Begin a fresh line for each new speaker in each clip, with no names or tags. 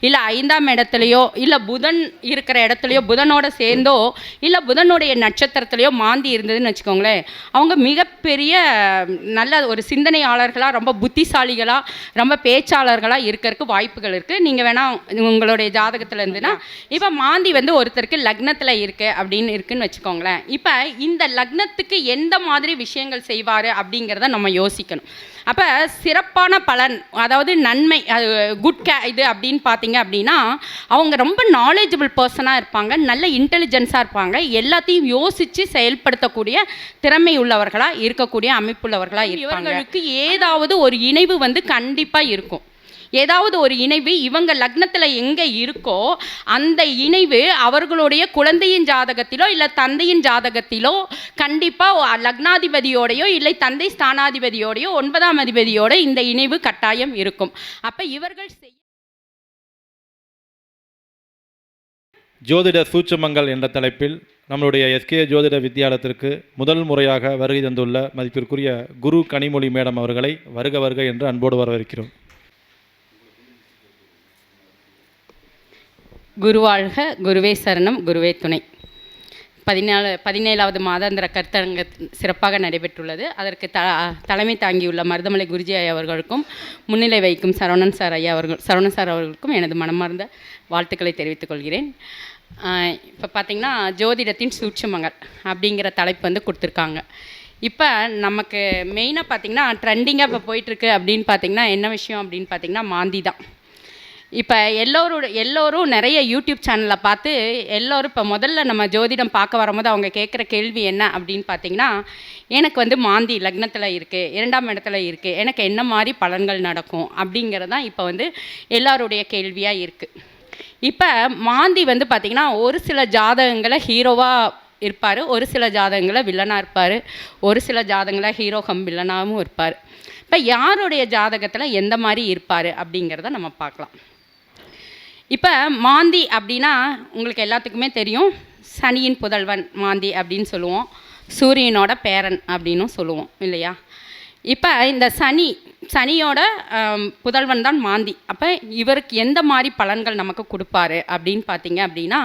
இல்லை 5ஆம் இடத்துலையோ இல்லை புதன் இருக்கிற இடத்துலையோ புதனோட சேர்ந்தோ இல்லை புதனுடைய நட்சத்திரத்துலையோ மாந்தி இருந்ததுன்னு வச்சுக்கோங்களேன், அவங்க மிகப்பெரிய நல்ல ஒரு சிந்தனையாளர்களாக, ரொம்ப புத்திசாலிகளாக, ரொம்ப பேச்சாளர்களாக இருக்கிறதுக்கு வாய்ப்புகள் இருக்குது. நீங்கள் வேணால் உங்களுடைய ஜாதகத்தில் இருந்துன்னா இப்போ மாந்தி வந்து ஒருத்தருக்கு லக்னத்தில் இருக்குது அப்படின்னு இருக்குன்னு வச்சுக்கோங்களேன். இப்போ இந்த லக்னத்துக்கு எந்த மாதிரி விஷயங்கள் செய்வார் அப்படிங்கிறத நம்ம யோசிக்கணும். அப்போ சிறப்பான பலன், அதாவது நன்மை, அது இது அப்படின்னு பார்த்தீங்க அப்படின்னா அவங்க ரொம்ப நாலேஜபிள் பர்சனாக இருப்பாங்க, நல்ல இன்டெலிஜென்ஸாக இருப்பாங்க, எல்லாத்தையும் யோசித்து செயல்படுத்தக்கூடிய திறமை உள்ளவர்களாக இருக்கக்கூடிய அமைப்புள்ளவர்களாக இருப்பாங்க. இவங்களுக்கு ஏதாவது ஒரு இணைவு வந்து கண்டிப்பாக இருக்கும். ஏதாவது ஒரு இணைவு இவங்க லக்னத்தில் எங்கே இருக்கோ அந்த இணைவு அவர்களுடைய குழந்தையின் ஜாதகத்திலோ இல்லை தந்தையின் ஜாதகத்திலோ கண்டிப்பாக லக்னாதிபதியோடையோ இல்லை தந்தை ஸ்தானாதிபதியோடையோ 9ஆம் அதிபதியோட இந்த இணைவு கட்டாயம் இருக்கும். அப்போ இவர்கள்
ஜோதிட சூட்சுமங்கள் என்ற தலைப்பில் நம்மளுடைய எஸ்கே ஜோதிட வித்தியாலயத்திற்கு முதல் முறையாக வருகை தந்துள்ள மதிப்பிற்குரிய குரு கனிமொழி மேடம் அவர்களை வருக வருக என்று அன்போடு வரவேற்கிறோம்.
குருவாழ்க, குருவே சரணம், குருவே துணை. 17வது மாதாந்திர கருத்தரங்க சிறப்பாக நடைபெற்றுள்ளது. அதற்கு தலைமை தாங்கியுள்ள மருதமலை குருஜி ஐயா அவர்களுக்கும் முன்னிலை வைக்கும் சரவணன் சார் அவர்களுக்கும் எனது மனமார்ந்த வாழ்த்துக்களை தெரிவித்துக் கொள்கிறேன். இப்போ பார்த்திங்கன்னா ஜோதிடத்தின் சூட்சுமங்கள் அப்படிங்கிற தலைப்பு வந்து கொடுத்துருக்காங்க. இப்போ நமக்கு மெயினாக பார்த்திங்கன்னா ட்ரெண்டிங்காக இப்போ போயிட்டுருக்கு அப்படின்னு பார்த்திங்கன்னா என்ன விஷயம் அப்படின்னு பார்த்திங்கன்னா மாந்தி தான். இப்போ எல்லோரும் நிறைய யூடியூப் சேனலில் பார்த்து எல்லோரும் இப்போ முதல்ல நம்ம ஜோதிடம் பார்க்க வரும்போது அவங்க கேட்குற கேள்வி என்ன அப்படின்னு பார்த்தீங்கன்னா, எனக்கு வந்து மாந்தி லக்னத்தில் இருக்குது, 2ஆம் இடத்துல இருக்குது, எனக்கு என்ன மாதிரி பலன்கள் நடக்கும் அப்படிங்கிறது தான் இப்போ வந்து எல்லாருடைய கேள்வியாக இருக்குது. இப்போ மாந்தி வந்து பார்த்திங்கன்னா ஒரு சில ஜாதகங்களை ஹீரோவாக இருப்பார், ஒரு சில ஜாதகங்களை வில்லனாக இருப்பார், ஒரு சில ஜாதகங்களை ஹீரோ கம் வில்லனாகவும் இருப்பார். இப்போ யாருடைய ஜாதகத்தில் எந்த மாதிரி இருப்பார் அப்படிங்கிறத நம்ம பார்க்கலாம். இப்போ மாந்தி அப்படின்னா உங்களுக்கு எல்லாத்துக்குமே தெரியும், சனியின் புதல்வன் மாந்தி அப்படின்னு சொல்லுவோம், சூரியனோட பேரன் அப்படின்னும் சொல்லுவோம் இல்லையா. இப்போ இந்த சனியோட புதல்வன் தான் மாந்தி. அப்போ இவருக்கு எந்த மாதிரி பலன்கள் நமக்கு கொடுப்பாரு அப்படின்னு பார்த்தீங்க அப்படின்னா,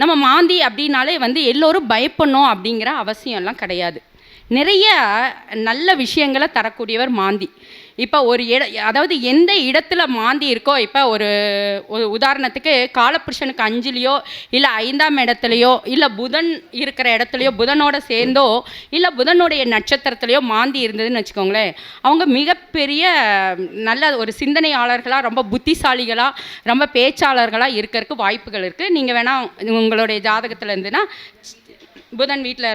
நம்ம மாந்தி அப்படின்னாலே வந்து எல்லோரும் பயப்படணும் அப்படிங்கிற அவசியம்லாம் கிடையாது. நிறைய நல்ல விஷயங்களை தரக்கூடியவர் மாந்தி. இப்போ அதாவது எந்த இடத்துல மாந்தி இருக்கோ, இப்போ ஒரு உதாரணத்துக்கு காலபுருஷனுக்கு 5லையோ இல்லை 5ஆம் இடத்துலையோ இல்லை புதன் இருக்கிற இடத்துலையோ புதனோட சேர்ந்தோ இல்லை புதனுடைய நட்சத்திரத்துலையோ மாந்தி இருந்ததுன்னு வச்சுக்கோங்களேன், அவங்க மிகப்பெரிய நல்ல ஒரு சிந்தனையாளர்களாக, ரொம்ப புத்திசாலிகளாக, ரொம்ப பேச்சாளர்களாக இருக்கிறதுக்கு வாய்ப்புகள் இருக்குது. நீங்கள் வேணால் உங்களுடைய ஜாதகத்தில் இருந்துன்னா புதன் வீட்டில்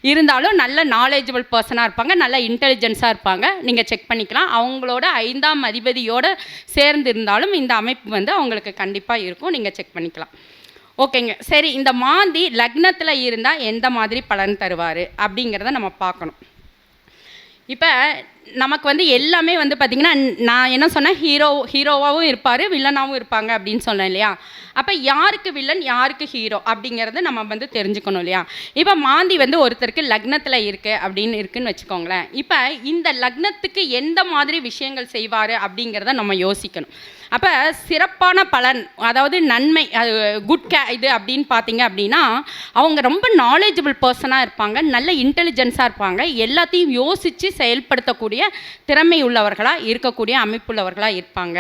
இருந்தாலும் நல்ல நாலேஜபிள் பர்சனாக இருப்பாங்க, நல்ல இன்டெலிஜென்ஸாக இருப்பாங்க, நீங்கள் செக் பண்ணிக்கலாம். அவங்களோட 5ஆம் அதிபதியோடு சேர்ந்து இருந்தாலும் இந்த அமைப்பு வந்து அவங்களுக்கு கண்டிப்பாக இருக்கும், நீங்கள் செக் பண்ணிக்கலாம். ஓகேங்க, சரி. இந்த மாந்தி லக்னத்தில் இருந்தால் எந்த மாதிரி பலன் தருவார் அப்படிங்கிறத நம்ம பார்க்கணும். இப்போ நமக்கு வந்து எல்லாமே வந்து பார்த்திங்கன்னா, நான் என்ன சொன்னேன், ஹீரோவாகவும் இருப்பார், வில்லனாகவும் இருப்பாங்க அப்படின்னு சொன்னேன் இல்லையா. அப்போ யாருக்கு வில்லன் யாருக்கு ஹீரோ அப்படிங்கிறத நம்ம வந்து தெரிஞ்சுக்கணும் இல்லையா. இப்போ மாந்தி வந்து ஒருத்தருக்கு லக்னத்தில் இருக்குது அப்படின்னு இருக்குன்னு வச்சுக்கோங்களேன். இப்போ இந்த லக்னத்துக்கு எந்த மாதிரி விஷயங்கள் செய்வார் அப்படிங்கிறத நம்ம யோசிக்கணும். அப்போ சிறப்பான பலன், அதாவது நன்மை, அது இது அப்படின்னு பார்த்தீங்க அப்படின்னா அவங்க ரொம்ப நாலேஜபிள் பர்சனாக இருப்பாங்க, நல்ல இன்டெலிஜென்ஸாக இருப்பாங்க, எல்லாத்தையும் யோசித்து செயல்படுத்தக்கூடிய திறமை உள்ளவர்களாக இருக்கக்கூடிய அமைப்புள்ளவர்களாக இருப்பாங்க.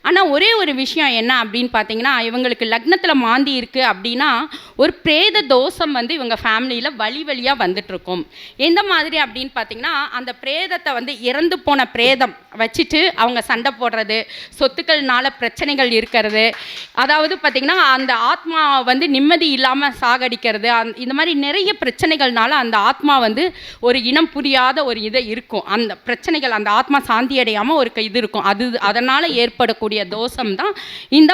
ஆனால் ஒரே ஒரு விஷயம் என்ன அப்படின்னு பார்த்தீங்கன்னா, இவங்களுக்கு லக்னத்தில் மாந்தி இருக்குது அப்படின்னா ஒரு பிரேத தோஷம் வந்து இவங்க ஃபேமிலியில் வழியாக வந்துட்டுருக்கும். எந்த மாதிரி அப்படின்னு பார்த்தீங்கன்னா, அந்த பிரேதத்தை வந்து இறந்து போன பிரேதம் வச்சுட்டு அவங்க சண்டை போடுறது, சொத்துக்கள்னால பிரச்சனைகள் இருக்கிறது, அதாவது பார்த்திங்கன்னா அந்த ஆத்மா வந்து நிம்மதி இல்லாமல் சாகடிக்கிறது, இந்த மாதிரி நிறைய பிரச்சனைகள்னால அந்த ஆத்மா வந்து ஒரு இனம் புரியாத ஒரு இதை இருக்கும். அந்த பிரச்சனைகள், அந்த ஆத்மா சாந்தி அடையாமல் ஒரு இது இருக்கும். அதனால் ஏற்படக்கூடிய தோஷம் தான் இந்த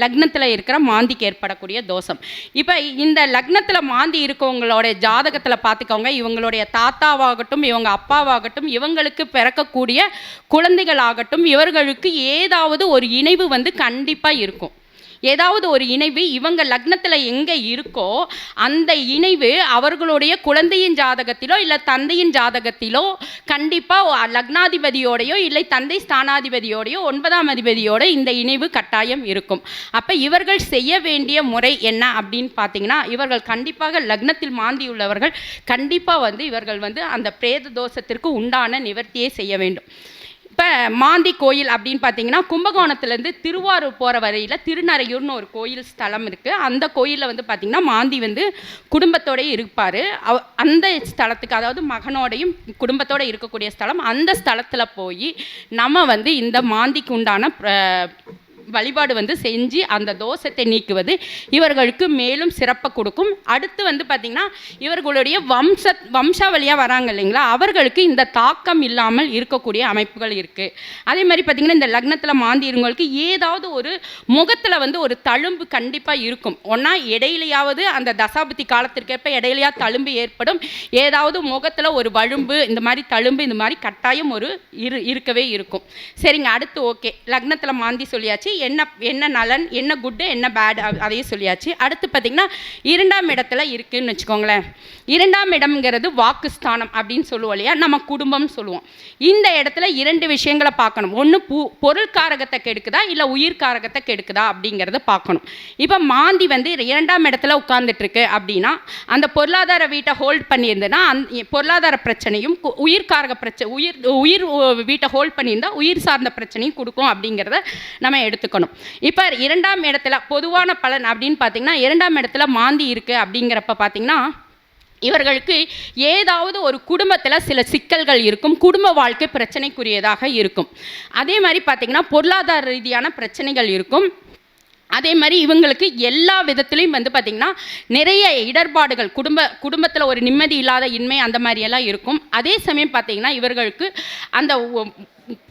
லக்னத்தில் இருக்கிற மாந்திக்கு ஏற்படக்கூடிய தோஷம். இப்போ இந்த லக்னத்தில் மாந்தி இருக்கவங்களோட ஜாதகத்தில் பார்த்துக்கோங்க, இவங்களுடைய தாத்தாவாகட்டும், இவங்க அப்பாவாகட்டும், இவங்களுக்கு பிறக்கக்கூடிய குழந்தைகளாகட்டும், இவர்களுக்கு ஏதாவது ஒரு இணைவு வந்து கண்டிப்பாக இருக்கும். ஏதாவது ஒரு இணைவு இவங்க லக்னத்தில் எங்கே இருக்கோ அந்த இணைவு அவர்களுடைய குழந்தையின் ஜாதகத்திலோ இல்லை தந்தையின் ஜாதகத்திலோ கண்டிப்பாக லக்னாதிபதியோடையோ இல்லை தந்தை ஸ்தானாதிபதியோடையோ 9ஆம் அதிபதியோட இந்த இணைவு கட்டாயம் இருக்கும். அப்போ இவர்கள் செய்ய வேண்டிய முறை என்ன அப்படின்னு பார்த்தீங்கன்னா, இவர்கள் கண்டிப்பாக லக்னத்தில் மாந்தி உள்ளவர்கள் கண்டிப்பாக வந்து இவர்கள் வந்து அந்த பிரேத தோஷத்திற்கு உண்டான நிவர்த்தியை செய்ய வேண்டும். இப்போ மாந்தி கோயில் அப்படின்னு பார்த்தீங்கன்னா, கும்பகோணத்துலேருந்து திருவாரூர் போகிற வரையில் திருநறையூர்னு ஒரு கோயில் ஸ்தலம் இருக்குது. அந்த கோயிலில் வந்து பார்த்திங்கன்னா மாந்தி வந்து குடும்பத்தோடய இருப்பார். அந்த ஸ்தலத்துக்கு, அதாவது மகனோடையும் குடும்பத்தோடு இருக்கக்கூடிய ஸ்தலம், அந்த ஸ்தலத்தில் போய் நம்ம வந்து இந்த மாந்திக்கு உண்டான வழிபாடு வந்து செஞ்சு அந்த தோஷத்தை நீக்குவது இவர்களுக்கு மேலும் சிறப்பை கொடுக்கும். அடுத்து வந்து பார்த்திங்கன்னா, இவர்களுடைய வம்சாவளியாக வராங்க இல்லைங்களா, அவர்களுக்கு இந்த தாக்கம் இல்லாமல் இருக்கக்கூடிய அமைப்புகள் இருக்குது. அதே மாதிரி பார்த்திங்கன்னா, இந்த லக்னத்தில் மாந்தி இருங்களுக்கு ஏதாவது ஒரு முகத்தில் வந்து ஒரு தழும்பு கண்டிப்பாக இருக்கும். ஒன்றா இடையிலையாவது அந்த தசாபதி காலத்திற்கேற்ப இடையிலையா தழும்பு ஏற்படும். ஏதாவது முகத்தில் ஒரு வழும்பு, இந்த மாதிரி தழும்பு, இந்த மாதிரி கட்டாயம் ஒரு இருக்கவே இருக்கும். சரிங்க, அடுத்து ஓகே, லக்னத்தில் மாந்தி சொல்லியாச்சு. என்ன நலன், என்ன குட்டு, என்ன பேட், அதையும் சொல்லியாச்சு. அடுத்து பார்த்திங்கன்னா 2ஆம் இடத்துல இருக்குதுன்னு வச்சுக்கோங்களேன். 2ஆம் இடம்ங்கிறது வாக்குஸ்தானம் அப்படின்னு சொல்லுவோம் இல்லையா, நம்ம குடும்பம்னு சொல்லுவோம். இந்த இடத்துல 2 விஷயங்களை பார்க்கணும். ஒன்று பொருள் காரகத்தை கெடுக்குதா இல்லை உயிர் காரகத்தை கெடுக்குதா அப்படிங்கிறத பார்க்கணும். இப்போ மாந்தி வந்து 2ஆம் இடத்துல உட்கார்ந்துட்டுருக்கு அப்படின்னா, அந்த பொருளாதார வீட்டை ஹோல்ட் பண்ணியிருந்ததுன்னா பொருளாதார பிரச்சனையும், உயிர் காரக பிரச்சனை, உயிர் வீட்டை ஹோல்ட் பண்ணியிருந்தால் உயிர் சார்ந்த பிரச்சனையும் கொடுக்கும் அப்படிங்கிறத நம்ம எடுத்துக்கணும். இப்போ 2ஆம் இடத்துல பொதுவான பலன் அப்படின்னு பார்த்தீங்கன்னா, 2ஆம் இடத்துல மாந்தி இருக்குது அப்படிங்கிறப்ப பார்த்தீங்கன்னா, இவர்களுக்கு ஏதாவது ஒரு குடும்பத்தில் சில சிக்கல்கள் இருக்கும். குடும்ப வாழ்க்கை பிரச்சனைக்குரியதாக இருக்கும். அதே மாதிரி பார்த்திங்கன்னா, பொருளாதார ரீதியான பிரச்சனைகள் இருக்கும். அதே மாதிரி இவங்களுக்கு எல்லா விதத்துலேயும் வந்து பார்த்திங்கன்னா நிறைய இடர்பாடுகள், குடும்பத்தில் ஒரு நிம்மதி இல்லாத இன்மை அந்த மாதிரியெல்லாம் இருக்கும். அதே சமயம் பார்த்திங்கன்னா, இவர்களுக்கு அந்த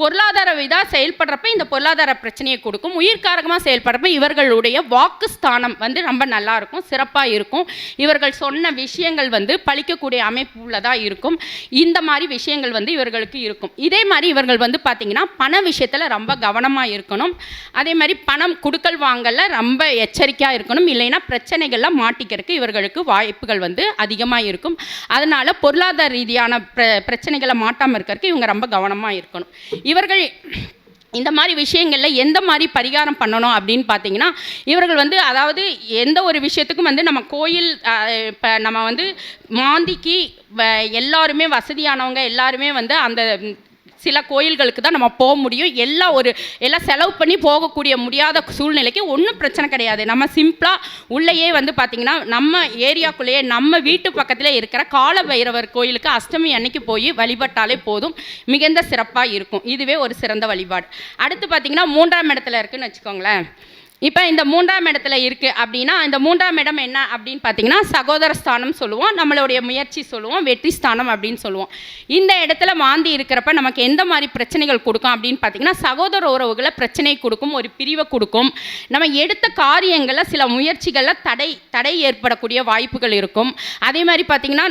பொருளாதார இதாக செயல்படுறப்ப இந்த பொருளாதார பிரச்சனையை கொடுக்கும். உயிர்காரகமாக செயல்படுறப்ப இவர்களுடைய வாக்குஸ்தானம் வந்து ரொம்ப நல்லா இருக்கும், சிறப்பாக இருக்கும். இவர்கள் சொன்ன விஷயங்கள் வந்து பழிக்கக்கூடிய அமைப்பு உள்ளதாக இருக்கும். இந்த மாதிரி விஷயங்கள் வந்து இவர்களுக்கு இருக்கும். இதே மாதிரி இவர்கள் வந்து பார்த்திங்கன்னா பண விஷயத்தில் ரொம்ப கவனமாக இருக்கணும். அதே மாதிரி பணம் கொடுக்கல் வாங்கல ரொம்ப எச்சரிக்கையாக இருக்கணும். இல்லைன்னா பிரச்சனைகள்லாம் மாட்டிக்கிறதுக்கு இவர்களுக்கு வாய்ப்புகள் வந்து அதிகமாக இருக்கும். அதனால் பொருளாதார ரீதியான பிரச்சனைகளை மாட்டாமல் இருக்கிறதுக்கு இவங்க ரொம்ப கவனமாக இருக்கணும். இவர்கள் இந்த மாதிரி விஷயங்களில் எந்த மாதிரி பரிகாரம் பண்ணணும் அப்படின்னு பார்த்தீங்கன்னா, இவர்கள் வந்து அதாவது எந்த ஒரு விஷயத்துக்கும் வந்து நம்ம கோயில், இப்போ நம்ம வந்து மாந்திக்கு எல்லாருமே வசதியானவங்க எல்லாருமே வந்து அந்த சில கோயில்களுக்கு தான் நம்ம போக முடியும். எல்லாம் செலவு பண்ணி போகக்கூடிய முடியாத சூழ்நிலைக்கு ஒன்றும் பிரச்சனை கிடையாது. நம்ம சிம்பிளாக உள்ளேயே வந்து பார்த்திங்கன்னா நம்ம ஏரியாக்குள்ளேயே நம்ம வீட்டு பக்கத்தில் இருக்கிற கால பைரவர் கோயிலுக்கு அஷ்டமி அன்னைக்கு போய் வழிபட்டாலே போதும், மிகுந்த சிறப்பாக இருக்கும். இதுவே ஒரு சிறந்த வழிபாடு. அடுத்து பார்த்திங்கன்னா 3ஆம் இடத்துல இருக்குதுன்னு வச்சுக்கோங்களேன். இப்போ இந்த 3ஆம் இடத்துல இருக்குது அப்படின்னா, இந்த 3ஆம் இடம் என்ன அப்படின்னு பார்த்தீங்கன்னா சகோதர ஸ்தானம் சொல்லுவோம், நம்மளுடைய முயற்சி சொல்லுவோம், வெற்றி ஸ்தானம் அப்படின்னு சொல்லுவோம். இந்த இடத்துல மாந்தி இருக்கிறப்ப நமக்கு எந்த மாதிரி பிரச்சனைகள் கொடுக்கும் அப்படின்னு பார்த்தீங்கன்னா, சகோதர உறவுகளை பிரச்சனை கொடுக்கும், ஒரு பிரிவை கொடுக்கும். நம்ம எடுத்த காரியங்களில் சில முயற்சிகளில் தடை ஏற்படக்கூடிய வாய்ப்புகள் இருக்கும். அதே மாதிரி பார்த்திங்கன்னா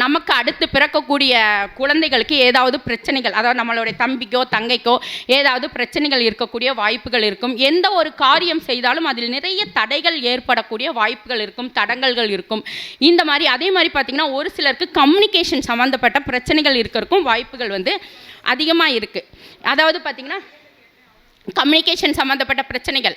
நமக்கு அடுத்து பிறக்கக்கூடிய குழந்தைகளுக்கு ஏதாவது பிரச்சனைகள், அதாவது நம்மளுடைய தம்பிக்கோ தங்கைக்கோ ஏதாவது பிரச்சனைகள் இருக்கக்கூடிய வாய்ப்புகள் இருக்கும். எந்த ஒரு காரியம் செய்தாலும் அதில் நிறைய தடைகள் ஏற்படக்கூடிய வாய்ப்புகள் இருக்கும், தடங்கல்கள் இருக்கும். இந்த மாதிரி அதே மாதிரி பார்த்திங்கன்னா ஒரு சிலருக்கு கம்யூனிகேஷன் சம்மந்தப்பட்ட பிரச்சனைகள் இருக்கிறதுக்கும் வாய்ப்புகள் வந்து அதிகமாக இருக்குது. அதாவது பார்த்திங்கன்னா கம்யூனிகேஷன் சம்மந்தப்பட்ட பிரச்சனைகள்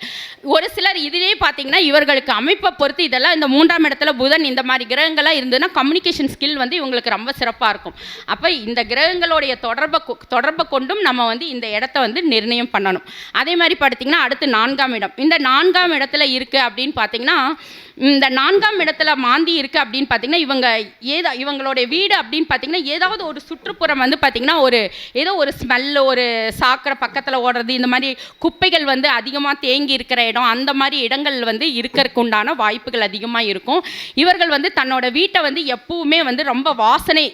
ஒரு சிலர் இதிலே பார்த்தீங்கன்னா இவர்களுக்கு அமைப்பை பொறுத்து இதெல்லாம் இந்த 3ஆம் இடத்துல புதன் இந்த மாதிரி கிரகங்களாக இருந்ததுன்னா கம்யூனிகேஷன் ஸ்கில் வந்து இவங்களுக்கு ரொம்ப சிறப்பாக இருக்கும். அப்போ இந்த கிரகங்களுடைய தொடர்பை கொண்டும் நம்ம வந்து இந்த இடத்த வந்து நிர்ணயம் பண்ணணும். அதே மாதிரி பார்த்தீங்கன்னா அடுத்து 4ஆம் இடம். இந்த 4ஆம் இடத்துல இருக்குது அப்படின்னு பார்த்தீங்கன்னா, இந்த 4ஆம் இடத்துல மாந்தி இருக்குது அப்படின்னு பார்த்தீங்கன்னா இவங்களுடைய வீடு அப்படின்னு பார்த்தீங்கன்னா ஏதாவது ஒரு சுற்றுப்புறம் வந்து பார்த்தீங்கன்னா ஏதோ ஒரு ஸ்மெல்லு, ஒரு சாக்கடை பக்கத்தில் ஓடுறது, இந்த மாதிரி குப்பைகள் வந்து அதிகமாக தேங்கி இருக்கிற இடம், அந்த மாதிரி இடங்கள் வந்து இருக்கிறதுக்கு உண்டான வாய்ப்புகள் அதிகமாக இருக்கும். இவர்கள் வந்து தன்னோட வீட்டை வந்து எப்பவுமே வந்து ரொம்ப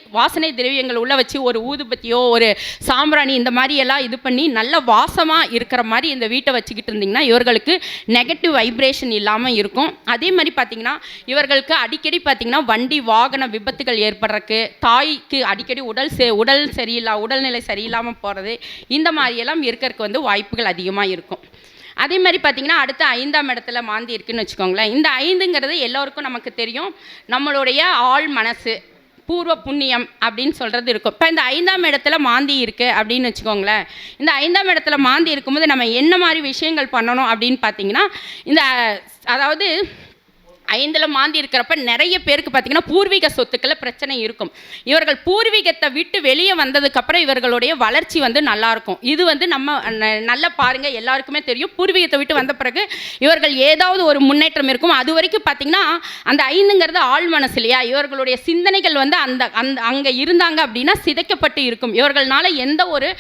வாசனை திரவியங்கள் உள்ள வச்சு ஒரு ஊதுபத்தியோ ஒரு சாம்பிராணி இந்த மாதிரி எல்லாம் இது பண்ணி நல்ல வாசமாக இருக்கிற மாதிரி இந்த வீட்டை வச்சுக்கிட்டு இருந்தீங்கன்னா இவர்களுக்கு நெகட்டிவ் வைப்ரேஷன் இல்லாமல் இருக்கும். அதே மாதிரி பார்த்தீங்கன்னா இவர்களுக்கு அடிக்கடி பார்த்தீங்கன்னா வண்டி வாகன விபத்துகள் ஏற்படுறதுக்கு, தாய்க்கு அடிக்கடி உடல்நிலை சரியில்லாமல் போகிறது, இந்த மாதிரியெல்லாம் இருக்கிறதுக்கு வந்து வாய்ப்புகள் அதிகமாக இருக்கும். அதே மாதிரி பார்த்திங்கன்னா அடுத்த 5ஆம் இடத்துல மாந்தி இருக்குதுன்னு வச்சுக்கோங்களேன். இந்த 5ங்கிறது எல்லோருக்கும் நமக்கு தெரியும், நம்மளுடைய ஆழ் மனசு, பூர்வ புண்ணியம் அப்படின்னு சொல்கிறது இருக்கும். இப்போ இந்த 5ஆம் இடத்துல மாந்தி இருக்குது அப்படின்னு வச்சுக்கோங்களேன். இந்த 5ஆம் இடத்துல மாந்தி இருக்கும்போது நம்ம என்ன மாதிரி விஷயங்கள் பண்ணணும் அப்படின்னு பார்த்திங்கன்னா, அதாவது 5ல் மாந்தி இருக்கிறப்ப நிறைய பேருக்கு பார்த்திங்கன்னா பூர்வீக சொத்துக்களில் பிரச்சனை இருக்கும். இவர்கள் பூர்வீகத்தை விட்டு வெளியே வந்ததுக்கப்புறம் இவர்களுடைய வளர்ச்சி நல்லாயிருக்கும். இது நம்ம நல்லா பாருங்கள், எல்லாருக்குமே தெரியும். பூர்வீகத்தை விட்டு வந்த பிறகு இவர்கள் ஏதாவது ஒரு முன்னேற்றம் இருக்கும். அது வரைக்கும் பார்த்திங்கன்னா அந்த 5ங்கிறது ஆழ் மனசு இல்லையா, இவர்களுடைய சிந்தனைகள் அங்கே இருந்தாங்க அப்படின்னா சிதைக்கப்பட்டு இருக்கும். இவர்களால் எந்த ஒரு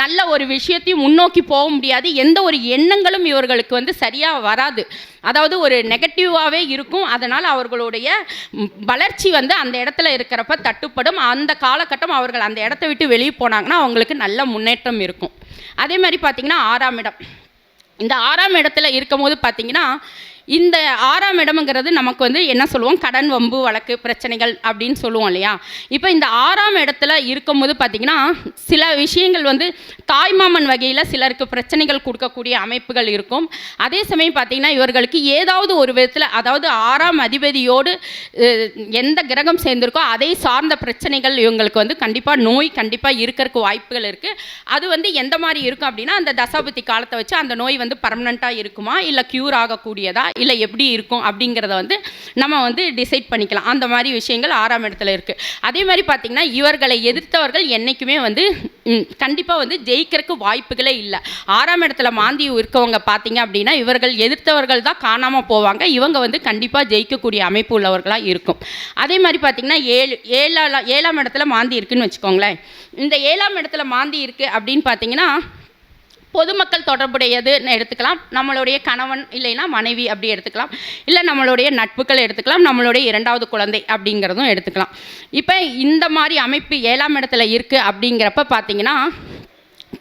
நல்ல ஒரு விஷயத்தையும் முன்னோக்கி போக முடியாது. எந்த ஒரு எண்ணங்களும் இவர்களுக்கு சரியாக வராது. அதாவது ஒரு நெகட்டிவாகவே இருக்கும். அதனால் அவர்களுடைய வளர்ச்சி அந்த இடத்துல இருக்கிறப்ப தட்டுப்படும். அந்த காலகட்டம் அவர்கள் அந்த இடத்த விட்டு வெளியே போனாங்கன்னா அவங்களுக்கு நல்ல முன்னேற்றம் இருக்கும். அதே மாதிரி பார்த்திங்கன்னா 6ஆம் இடம். இந்த 6ஆம் இடத்துல இருக்கும் போது பார்த்திங்கன்னா இந்த 6ஆம் இடம்ங்கிறது நமக்கு என்ன சொல்லுவோம், கடன், வம்பு, வழக்கு, பிரச்சனைகள் அப்படின்னு சொல்லுவோம் இல்லையா. இப்போ இந்த 6ஆம் இடத்துல இருக்கும்போது பார்த்திங்கன்னா சில விஷயங்கள் தாய்மாமன் வகையில் சிலருக்கு பிரச்சனைகள் கொடுக்கக்கூடிய அமைப்புகள் இருக்கும். அதே சமயம் பார்த்திங்கன்னா இவர்களுக்கு ஏதாவது ஒரு விதத்தில், அதாவது 6ஆம் அதிபதியோடு எந்த கிரகம் சேர்ந்திருக்கோ அதை சார்ந்த பிரச்சனைகள் இவங்களுக்கு கண்டிப்பாக நோய் கண்டிப்பாக இருக்கிறதுக்கு வாய்ப்புகள் இருக்குது. அது எந்த மாதிரி இருக்கும் அப்படின்னா, அந்த தசாபுத்தி காலத்தை வச்சு அந்த நோய் பர்மனெண்ட்டாக இருக்குமா, இல்லை க்யூர் ஆகக்கூடியதா, இல்லை எப்படி இருக்கும் அப்படிங்கிறத நம்ம டிசைட் பண்ணிக்கலாம். அந்த மாதிரி விஷயங்கள் 6ஆம் இடத்துல இருக்குது. அதே மாதிரி பார்த்திங்கன்னா இவர்களை எதிர்த்தவர்கள் என்றைக்குமே கண்டிப்பாக ஜெயிக்கிறதுக்கு வாய்ப்புகளே இல்லை. 6ஆம் இடத்துல மாந்தி இருக்கவங்க பார்த்திங்க அப்படின்னா இவர்கள் எதிர்த்தவர்கள் தான் காணாமல் போவாங்க. இவங்க கண்டிப்பாக ஜெயிக்கக்கூடிய அமைப்பு உள்ளவர்களாக இருக்கும். அதே மாதிரி பார்த்திங்கன்னா 7ஆம் இடத்துல மாந்தி இருக்குதுன்னு வச்சுக்கோங்களேன். இந்த 7ஆம் இடத்துல மாந்தி இருக்குது அப்படின்னு பார்த்திங்கன்னா பொதுமக்கள் தொடர்புடையதுன்னு எடுத்துக்கலாம். நம்மளுடைய கணவன் இல்லைன்னா மனைவி அப்படி எடுத்துக்கலாம். இல்லை நம்மளுடைய நட்புகள் எடுத்துக்கலாம். நம்மளுடைய 2வது குழந்தை அப்படிங்கிறதும் எடுத்துக்கலாம். இப்போ இந்த மாதிரி அமைப்பு 7ஆம் இடத்துல இருக்குது அப்படிங்கிறப்ப பார்த்திங்கன்னா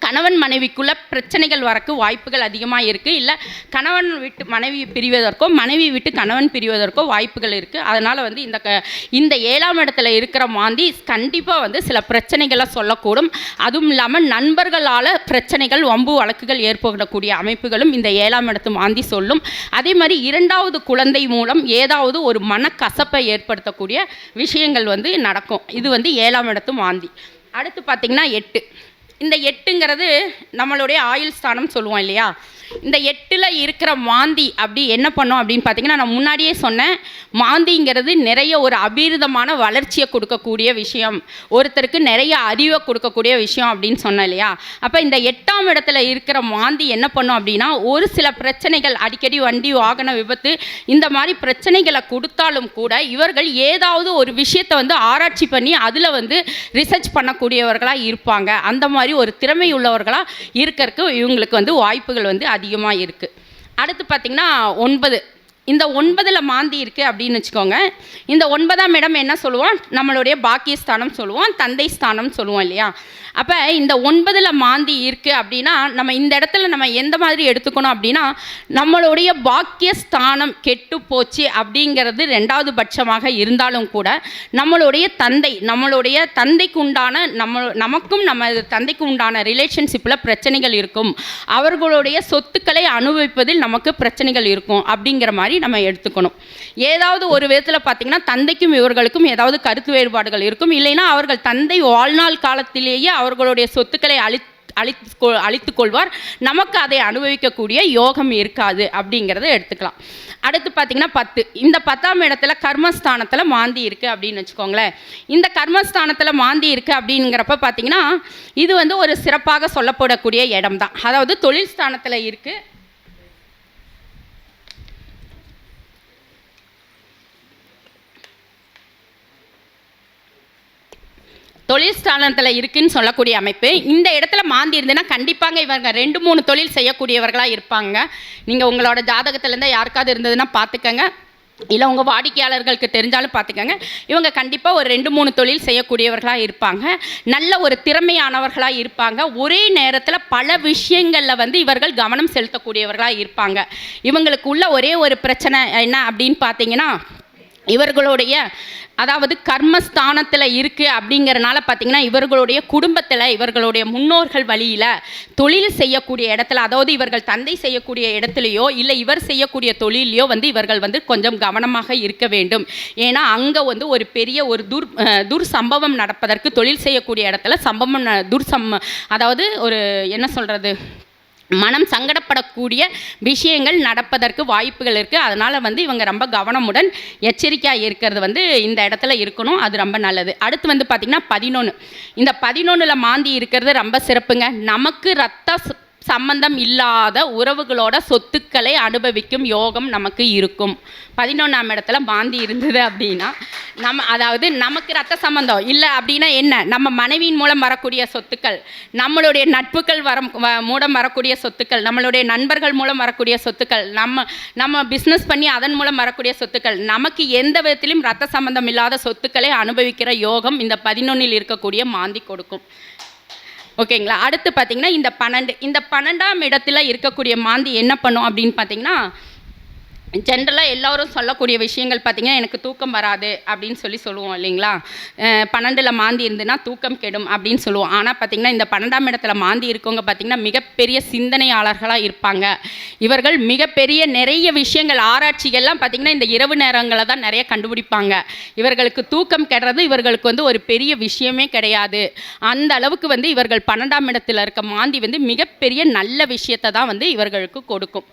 கணவன் மனைவிக்குள்ள பிரச்சனைகள் வரக்கு வாய்ப்புகள் அதிகமாக இருக்குது. இல்லை கணவன் விட்டு மனைவி பிரிவதற்கோ, மனைவி விட்டு கணவன் பிரிவதற்கோ வாய்ப்புகள் இருக்குது. அதனால் இந்த 7ஆம் இடத்துல இருக்கிற மாந்தி கண்டிப்பாக சில பிரச்சனைகளை சொல்லக்கூடும். அதுவும் இல்லாமல் நண்பர்களால் பிரச்சனைகள், வம்பு, வழக்குகள் ஏற்படக்கூடிய அமைப்புகளும் இந்த 7ஆம் இடத்து மாந்தி சொல்லும். அதே மாதிரி 2வது குழந்தை மூலம் ஏதாவது ஒரு மனக்கசப்பை ஏற்படுத்தக்கூடிய விஷயங்கள் நடக்கும். இது 7ஆம் இடத்து மாந்தி. அடுத்து பார்த்திங்கன்னா 8. இந்த 8ங்கிறது நம்மளுடைய ஆயுள் ஸ்தானம் சொல்லுவோம் இல்லையா. இந்த 8ல் இருக்கிற மாந்தி அப்படி என்ன பண்ணோம் அப்படின்னு பார்த்தீங்கன்னா, நான் முன்னாடியே சொன்னேன், மாந்திங்கிறது நிறைய ஒரு அபீரிதமான வளர்ச்சியை கொடுக்கக்கூடிய விஷயம், ஒருத்தருக்கு நிறைய அறிவை கொடுக்கக்கூடிய விஷயம் அப்படின்னு சொன்னேன் இல்லையா. அப்போ இந்த 8ஆம் இடத்துல இருக்கிற மாந்தி என்ன பண்ணோம் அப்படின்னா, ஒரு சில பிரச்சனைகள், அடிக்கடி வண்டி வாகன விபத்து இந்த மாதிரி பிரச்சனைகளை கொடுத்தாலும் கூட இவர்கள் ஏதாவது ஒரு விஷயத்தை ஆராய்ச்சி பண்ணி அதில் ரிசர்ச் பண்ணக்கூடியவர்களாக இருப்பாங்க. அந்த மாதிரி ஒரு திறமை உள்ளவர்களாக இருக்கிறதுக்கு இவங்களுக்கு வாய்ப்புகள் அதிகமாக இருக்குது. அடுத்து பார்த்திங்கன்னா 9. இந்த 9ல் மாந்தி இருக்குது அப்படின்னு வச்சுக்கோங்க. இந்த 9ஆம் இடம் என்ன சொல்லுவோம், நம்மளுடைய பாக்கியஸ்தானம் சொல்லுவோம், தந்தை ஸ்தானம் சொல்லுவோம் இல்லையா. அப்போ இந்த 9ல் மாந்தி இருக்குது அப்படின்னா நம்ம இந்த இடத்துல நம்ம எந்த மாதிரி எடுத்துக்கணும் அப்படின்னா, நம்மளுடைய பாக்கியஸ்தானம் கெட்டு போச்சு அப்படிங்கிறது 2வது பட்சமாக இருந்தாலும் கூட நம்மளுடைய தந்தைக்கு உண்டான நமக்கும் நம்ம தந்தைக்கு உண்டான ரிலேஷன்ஷிப்பில் பிரச்சனைகள் இருக்கும். அவர்களுடைய சொத்துக்களை அனுபவிப்பதில் நமக்கு பிரச்சனைகள் இருக்கும் அப்படிங்கிற மாதிரி நம்ம எடுத்துக்கணும். ஏதாவது ஒரு விதத்தில் பார்த்திங்கன்னா தந்தைக்கும் இவர்களுக்கும் ஏதாவது கருத்து வேறுபாடுகள் இருக்கும். இல்லைன்னா அவர்கள் தந்தை வாழ்நாள் காலத்திலேயே அவர்களுடைய சொத்துக்களை அழித்துக் கொள்வார். நமக்கு அதை அனுபவிக்கக்கூடிய யோகம் இருக்காது அப்படிங்கிறத எடுத்துக்கலாம். அடுத்து பார்த்திங்கன்னா 10. இந்த 10ஆம் இடத்துல கர்மஸ்தானத்தில் மாந்தி இருக்குது அப்படின்னு வச்சுக்கோங்களேன். இந்த கர்மஸ்தானத்தில் மாந்தி இருக்குது அப்படிங்கிறப்ப பார்த்திங்கன்னா இது ஒரு சிறப்பாக சொல்லப்படக்கூடிய இடம் தான். அதாவது தொழில் ஸ்தானத்தில் இருக்குது. தொழில் ஸ்தானத்தில் இருக்குன்னு சொல்லக்கூடிய அமைப்பு. இந்த இடத்துல மாந்தி இருந்ததுன்னா கண்டிப்பாக இவங்க 2-3 தொழில் செய்யக்கூடியவர்களாக இருப்பாங்க. நீங்கள் உங்களோட ஜாதகத்திலேருந்து யாருக்காவது இருந்ததுன்னா பார்த்துக்கங்க. இல்லை உங்கள் வாடிக்கையாளர்களுக்கு தெரிஞ்சாலும் பார்த்துக்கங்க. இவங்க கண்டிப்பாக ஒரு 2-3 தொழில் செய்யக்கூடியவர்களாக இருப்பாங்க. நல்ல ஒரு திறமையானவர்களாக இருப்பாங்க. ஒரே நேரத்தில் பல விஷயங்களில் இவர்கள் கவனம் செலுத்தக்கூடியவர்களாக இருப்பாங்க. இவங்களுக்கு உள்ள ஒரே ஒரு பிரச்சனை என்ன அப்படின்னு பார்த்தீங்கன்னா, இவர்களுடைய அதாவது கர்மஸ்தானத்தில் இருக்குது அப்படிங்கிறனால பார்த்திங்கன்னா இவர்களுடைய குடும்பத்தில் இவர்களுடைய முன்னோர்கள் வழியில் தொழில் செய்யக்கூடிய இடத்துல, அதாவது இவர்கள் தந்தை செய்யக்கூடிய இடத்துலையோ இல்லை இவர் செய்யக்கூடிய தொழிலையோ வந்து இவர்கள் வந்து கொஞ்சம் கவனமாக இருக்க வேண்டும். ஏன்னா அங்கே வந்து ஒரு பெரிய ஒரு துர்சம்பவம் நடப்பதற்கு, தொழில் செய்யக்கூடிய இடத்துல அதாவது ஒரு என்ன சொல்கிறது, மனம் சங்கடப்படக்கூடிய விஷயங்கள் நடப்பதற்கு வாய்ப்புகள் இருக்குது. அதனால் வந்து இவங்க ரொம்ப கவனமுடன் எச்சரிக்கையாக இருக்கிறது வந்து இந்த இடத்துல இருக்கணும். அது ரொம்ப நல்லது. அடுத்து வந்து பார்த்திங்கன்னா 11, இந்த 11ல் மாந்தி இருக்கிறது ரொம்ப சிறப்புங்க. நமக்கு ரத்த சம்பந்தம் இல்லாத உறவுகளோட சொத்துக்களை அனுபவிக்கும் யோகம் நமக்கு இருக்கும். 11ஆம் இடத்துல மாந்தி இருந்தது அப்படின்னா அதாவது நமக்கு ரத்த சம்பந்தம் இல்லை அப்படின்னா என்ன, நம்ம மனைவியின் மூலம் வரக்கூடிய சொத்துக்கள், நம்மளுடைய நட்புகள் மூலம் வரக்கூடிய சொத்துக்கள், நம்மளுடைய நண்பர்கள் மூலம் வரக்கூடிய சொத்துக்கள், நம்ம பிஸ்னஸ் பண்ணி அதன் மூலம் வரக்கூடிய சொத்துக்கள், நமக்கு எந்த விதத்திலும் ரத்த சம்பந்தம் இல்லாத சொத்துக்களை அனுபவிக்கிற யோகம் இந்த 11ல் இருக்கக்கூடிய மாந்தி கொடுக்கும். ஓகேங்களா. அடுத்து பார்த்திங்கன்னா இந்த 12ஆம் இடத்துல இருக்கக்கூடிய மாந்தி என்ன பண்ணும் அப்படின்னு பார்த்திங்கன்னா, ஜென்ரலாக எல்லோரும் சொல்லக்கூடிய விஷயங்கள் பார்த்திங்கன்னா, எனக்கு தூக்கம் வராது அப்படின்னு சொல்லுவோம் இல்லைங்களா. 12ல் மாந்தி இருந்துன்னா தூக்கம் கெடும் அப்படின்னு சொல்லுவோம். ஆனால் பார்த்திங்கன்னா இந்த 12ஆம் இடத்துல மாந்தி இருக்கவங்க பார்த்திங்கன்னா மிகப்பெரிய சிந்தனையாளர்களாக இருப்பாங்க. இவர்கள் மிகப்பெரிய நிறைய விஷயங்கள், ஆராய்ச்சிகள்லாம் பார்த்திங்கன்னா இந்த இரவு நேரங்களில் தான் நிறைய கண்டுபிடிப்பாங்க. இவர்களுக்கு தூக்கம் கெடுறது இவர்களுக்கு வந்து ஒரு பெரிய விஷயமே கிடையாது. அந்த அளவுக்கு வந்து இவர்கள் 12ஆம் இடத்துல இருக்க மாந்தி வந்து மிகப்பெரிய நல்ல விஷயத்தை தான் வந்து இவர்களுக்கு கொடுக்கும்.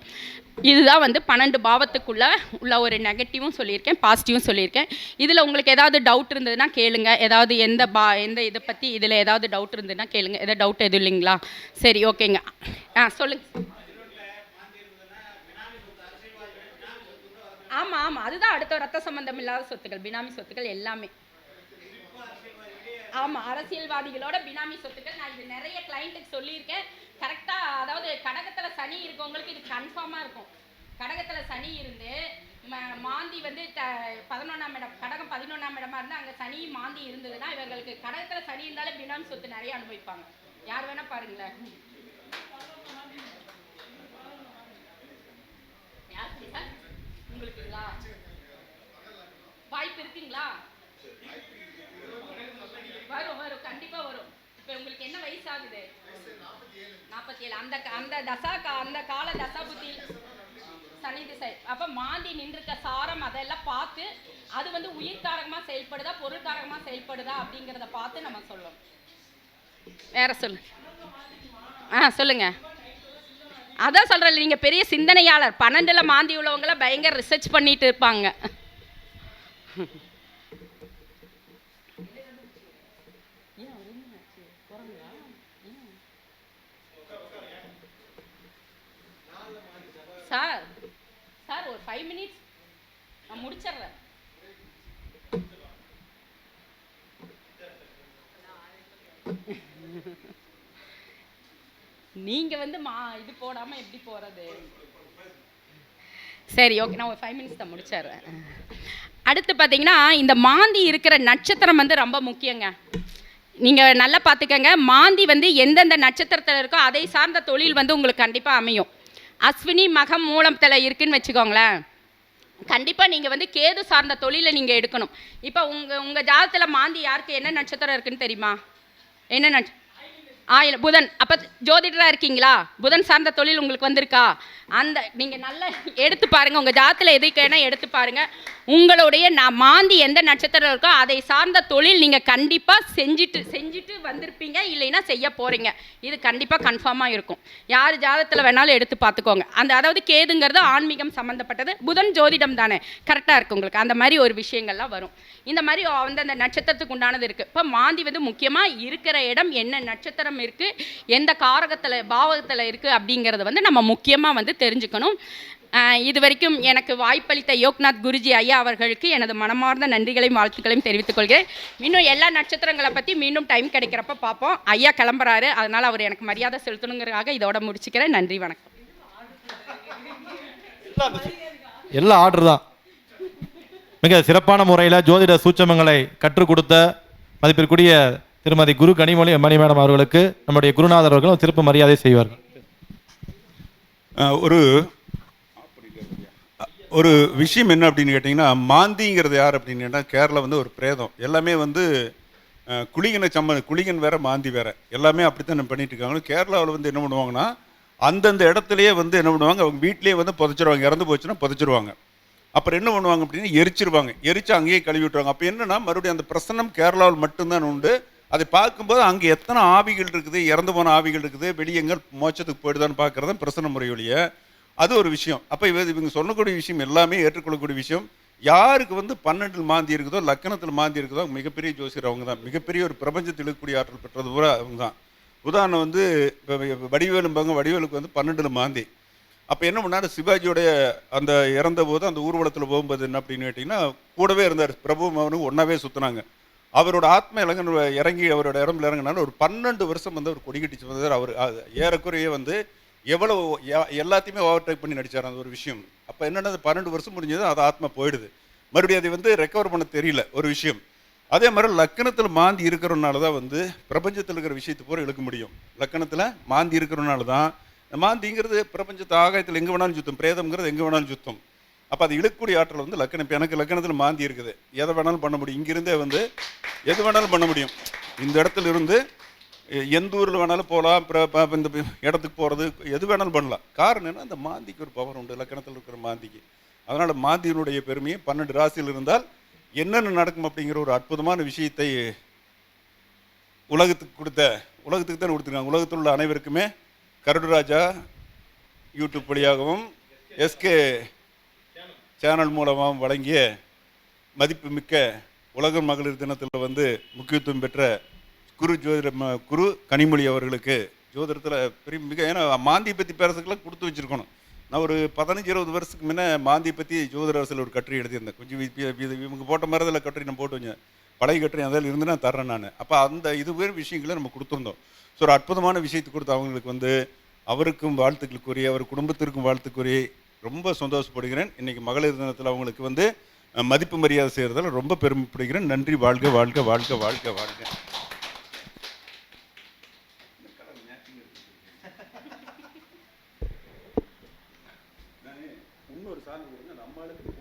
இதுதான் வந்து 12 பாவத்துக்குள்ள உள்ள ஒரு நெகட்டிவும் சொல்லியிருக்கேன், பாசிட்டிவும் சொல்லியிருக்கேன். இதில் உங்களுக்கு ஏதாவது டவுட் இருந்ததுன்னா கேளுங்க. ஏதாவது எந்த இதை பற்றி இதில் ஏதாவது டவுட் இருந்ததுன்னா கேளுங்க. எதாவது டவுட் எதுவும் இல்லைங்களா? சரி, ஓகேங்க. சொல்லுங்க. ஆமாம், அதுதான் அடுத்த ரத்த சம்பந்தம் இல்லாத சொத்துக்கள், பினாமி சொத்துக்கள் எல்லாமே. ஆமாம், அரசியல்வாதிகளோட பினாமி சொத்துக்கள். நான் இது நிறைய கிளைண்ட்டுக்கு சொல்லியிருக்கேன். கரெக்டாக, அதாவது கடகத்தில் சனி இருக்கவங்களுக்கு இது கன்ஃபார்மாக இருக்கும். கடகத்தில் சனி இருந்து மாந்தி வந்து 11ஆம் இடம், கடகம் 11ஆம் இடமா இருந்தால் அங்கே சனி மாந்தி இருந்ததுன்னா இவர்களுக்கு கடகத்தில் சனி இருந்தாலே பினாமி சொத்து நிறைய அனுபவிப்பாங்க. யார் வேணா பாருங்களேன். உங்களுக்குங்களா வாய்ப்பு இருக்குங்களா? வரும், கண்டிப்பாக வரும். இப்போ உங்களுக்கு என்ன வயசு ஆகுது? 47. அந்த கால தசா புத்தி சனி திசை. அப்போ மாந்தி நின்றுக்க சாரம் அதெல்லாம் பார்த்து அது வந்து உயிர்காரகமாக செயல்படுதா பொருள்காரகமாக செயல்படுதா அப்படிங்கிறத பார்த்து நம்ம சொல்லணும். வேற சொல்லுங்க. அதான் சொல்கிறேன், நீங்கள் பெரிய சிந்தனையாளர். 12ல் மாந்தி உள்ளவங்கள பயங்கர ரிசர்ச் பண்ணிட்டு இருப்பாங்க. சார் ஒரு 5 minutes நான் முடிச்சிடுறேன். நீங்க வந்து இது போடாம எப்படி போறது? சரி, ஓகே, நான் ஒரு 5 minutes தான் முடிச்சிடுறேன். அடுத்து பார்த்தீங்கன்னா இந்த மாந்தி இருக்கிற நட்சத்திரம் வந்து ரொம்ப முக்கியங்க. நீங்கள் நல்லா பார்த்துக்கங்க. மாந்தி வந்து எந்தெந்த நட்சத்திரத்தில் இருக்கோ அதை சார்ந்த தொழில் வந்து உங்களுக்கு கண்டிப்பாக அமையும். அஸ்வினி மகம் மூலத்தில் இருக்குன்னு வச்சுக்கோங்களேன், கண்டிப்பாக நீங்கள் வந்து கேது சார்ந்த தொழிலை நீங்கள் எடுக்கணும். இப்போ உங்கள் ஜாதகத்தில் மாந்தி யாருக்கு என்ன நட்சத்திரம் இருக்குன்னு தெரியுமா? என்ன புதன். அப்போ ஜோதிடராக இருக்கீங்களா? புதன் சார்ந்த தொழில் உங்களுக்கு வந்திருக்கா? நீங்கள் நல்லா எடுத்து பாருங்கள். உங்கள் ஜாதகத்தில் எதுக்கேனா எடுத்து பாருங்கள். உங்களுடைய மாந்தி எந்த நட்சத்திரம் இருக்கோ அதை சார்ந்த தொழில் நீங்கள் கண்டிப்பாக செஞ்சுட்டு வந்திருப்பீங்க, இல்லைன்னா செய்ய போகிறீங்க. இது கண்டிப்பாக கன்ஃபார்மாக இருக்கும். யார் ஜாதகத்தில் வேணாலும் எடுத்து பார்த்துக்கோங்க. அதாவது கேதுங்கிறது ஆன்மீகம் சம்மந்தப்பட்டது, புதன் ஜோதிடம் தானே, கரெக்டாக இருக்குது உங்களுக்கு. அந்த மாதிரி ஒரு விஷயங்கள்லாம் வரும். இந்த மாதிரி அந்த நட்சத்திரத்துக்கு உண்டானது இருக்குது. இப்போ மாந்தி வந்து முக்கியமாக இருக்கிற இடம், என்ன நட்சத்திரம் இருக்குது, எந்த காரகத்தில் பாவகத்தில் இருக்குது அப்படிங்கிறத வந்து நம்ம முக்கியமாக வந்து தெரிஞ்சுக்கணும். இது வரைக்கும் எனக்கு வாய்ப்பளித்த யோக்நாத் குருஜி ஐயா அவர்களுக்கு எனது மனமார்ந்த நன்றிகளையும் வாழ்த்துக்களையும் தெரிவித்துக் கொள்கிறேன். இன்னும் எல்லா நட்சத்திரங்களை பற்றி மீண்டும் டைம் கிடைக்கிறப்ப பார்ப்போம். ஐயா கிளம்புறாரு, அதனால் அவர் எனக்கு மரியாதை செலுத்தணுங்கிறதுக்காக இதோட முடிச்சுக்கிறேன். நன்றி, வணக்கம்.
எல்லாம் ஆர்டர் தான். மிக சிறப்பான முறையில் ஜோதிட சூட்சமங்களை கற்றுக் கொடுத்த மதிப்பிற்குரிய திருமதி குரு கனிமொழி மணி மேடம் அவர்களுக்கு நம்முடைய குருநாதர் அவர்களும் சிறப்பு மரியாதை செய்வார்கள்.
ஒரு விஷயம் என்ன அப்படின்னு கேட்டிங்கன்னா, மாந்திங்கிறது யார் அப்படின்னு கேட்டால், கேரளா வந்து ஒரு பிரேதம். எல்லாமே வந்து குளிகன் வேற, மாந்தி வேற. எல்லாமே அப்படித்தான் பண்ணிட்டு இருக்காங்க. கேரளாவில் வந்து என்ன பண்ணுவாங்கன்னா, அந்தந்த இடத்துலயே வந்து என்ன பண்ணுவாங்க, அவங்க வீட்டிலேயே வந்து புதைச்சிருவாங்க. இறந்து போச்சுன்னா புதைச்சிருவாங்க. அப்புறம் என்ன பண்ணுவாங்க அப்படின்னா, எரிச்சிருவாங்க. எரிச்சு அங்கேயே கழுவி விட்டுருவாங்க. அப்போ என்னன்னா, மறுபடியும் அந்த பிரசன்னம் கேரளாவில் மட்டும்தான் உண்டு. அதை பார்க்கும்போது அங்கே எத்தனை ஆவிகள் இருக்குது, இறந்து போன ஆவிகள் இருக்குது, வெளியே எங்கே மோட்சத்துக்கு போயிடுதான்னு பார்க்குறது தான் பிரசன்ன முறை ஒழிய, அது ஒரு விஷயம். அப்போ இவங்க சொல்லக்கூடிய விஷயம் எல்லாமே ஏற்றுக்கொள்ளக்கூடிய விஷயம். யாருக்கு வந்து 12 மாந்தி இருக்குதோ, லக்கணத்தில் மாந்தி இருக்குதோ, மிகப்பெரிய ஜோசியர் அவங்க தான். மிகப்பெரிய ஒரு பிரபஞ்சத்தில் இருக்கக்கூடிய ஆற்றல் பெற்றது பூரா அவங்க தான். உதாரணம் வந்து இப்போ வடிவேலும்பாங்க, வடிவேலுக்கு வந்து 12 மாந்தி. அப்போ என்ன பண்ணாரு, சிவாஜியோடைய அந்த இறந்த போது அந்த ஊர்வலத்தில் போகும்போது என்ன அப்படின்னு கேட்டிங்கன்னா, கூடவே இருந்தார். பிரபுவும் அவனும் ஒன்றாவே சுற்றினாங்க. அவரோட ஆத்ம இறங்கி அவரோட இடம்புல இறங்கினாலும் ஒரு 12 வருஷம் வந்து அவர் கொடிக்கட்டி வந்தார். அவர் ஏறக்குறைய வந்து எவ்வளவு எல்லாத்தையுமே ஓவர்டேக் பண்ணி நடித்தார் அந்த ஒரு விஷயம். அப்போ என்னென்னா 12 வருஷம் முடிஞ்சது, அது ஆத்மா போயிடுது. மறுபடியும் அதை வந்து ரெக்கவர் பண்ண தெரியல ஒரு விஷயம். அதே மாதிரி லக்கணத்தில் மாந்தி இருக்கிறனால தான் வந்து பிரபஞ்சத்தில் இருக்கிற விஷயத்தை பூரா இழுக்க முடியும். லக்கணத்தில் மாந்தி இருக்கிறனால தான், மாந்திங்கிறது பிரபஞ்சத்தை ஆகாயத்தில் எங்கே வேணாலும் சுத்தம், பிரேதம்ங்கிறது எங்கே வேணாலும் சுத்தம். அப்போ அது இழுக்கக்கூடிய ஆற்றல் வந்து லக்கணம். இப்போ எனக்கு லக்கணத்தில் மாந்தி இருக்குது, எதை வேணாலும் பண்ண முடியும். இங்கிருந்தே வந்து எது வேணாலும் பண்ண முடியும். இந்த இடத்துல இருந்து எந்த ஊரில் வேணாலும் போகலாம், இந்த இடத்துக்கு போகிறது எது வேணாலும் பண்ணலாம். காரணம் என்ன, அந்த மாந்திக்கு ஒரு பவர் உண்டு, லக்கணத்தில் இருக்கிற மாந்திக்கு. அதனால் மாந்தியினுடைய பெருமையை 12 ராசியில் இருந்தால் என்னென்ன நடக்கும் அப்படிங்கிற ஒரு அற்புதமான விஷயத்தை உலகத்துக்கு தான் கொடுத்துருக்காங்க. உலகத்தில் உள்ள அனைவருக்குமே கருடராஜா யூடியூப் வழியாகவும் எஸ்கே சேனல் மூலமாகவும் வழங்கிய மதிப்புமிக்க உலக மகளிர் தினத்தில் வந்து முக்கியத்துவம் பெற்ற குரு கனிமொழி அவர்களுக்கு ஜோதிடத்தில் பெரிய மிக, ஏன்னா மாந்தியை பற்றி பேசுறதுக்கெல்லாம் கொடுத்து வச்சுருக்கணும். நான் ஒரு 15-20 வருஷத்துக்கு முன்னே மாந்தியை பற்றி ஜோதிட அரசில் ஒரு கட்டுரை எழுதியிருந்தேன். கொஞ்சம் இவங்க போட்ட மாதிரி அதில் கட்டுரை நான் போட்டு வச்சேன். பழைய கட்டுரை அதில் இருந்து நான் தர்றேன் நான். அப்போ அந்த இது வேறு விஷயங்களை நம்ம கொடுத்துருந்தோம். ஸோ ஒரு அற்புதமான விஷயத்தை கொடுத்து அவங்களுக்கு வந்து அவருக்கும் வாழ்த்துக்களுக்குரிய, அவர் குடும்பத்திற்கும் வாழ்த்துக்குரிய, ரொம்ப சந்தோஷப்படுகிறேன். இன்றைக்கி மகளிர் தினத்தில் அவங்களுக்கு வந்து மதிப்பு மரியாதை செய்கிறதால ரொம்ப பெருமைப்படுகிறேன். நன்றி. வாழ்க வாழ்க வாழ்க வாழ்க வாழ்க. இன்னொரு சாமி கொடுங்க, நம்மளுக்கு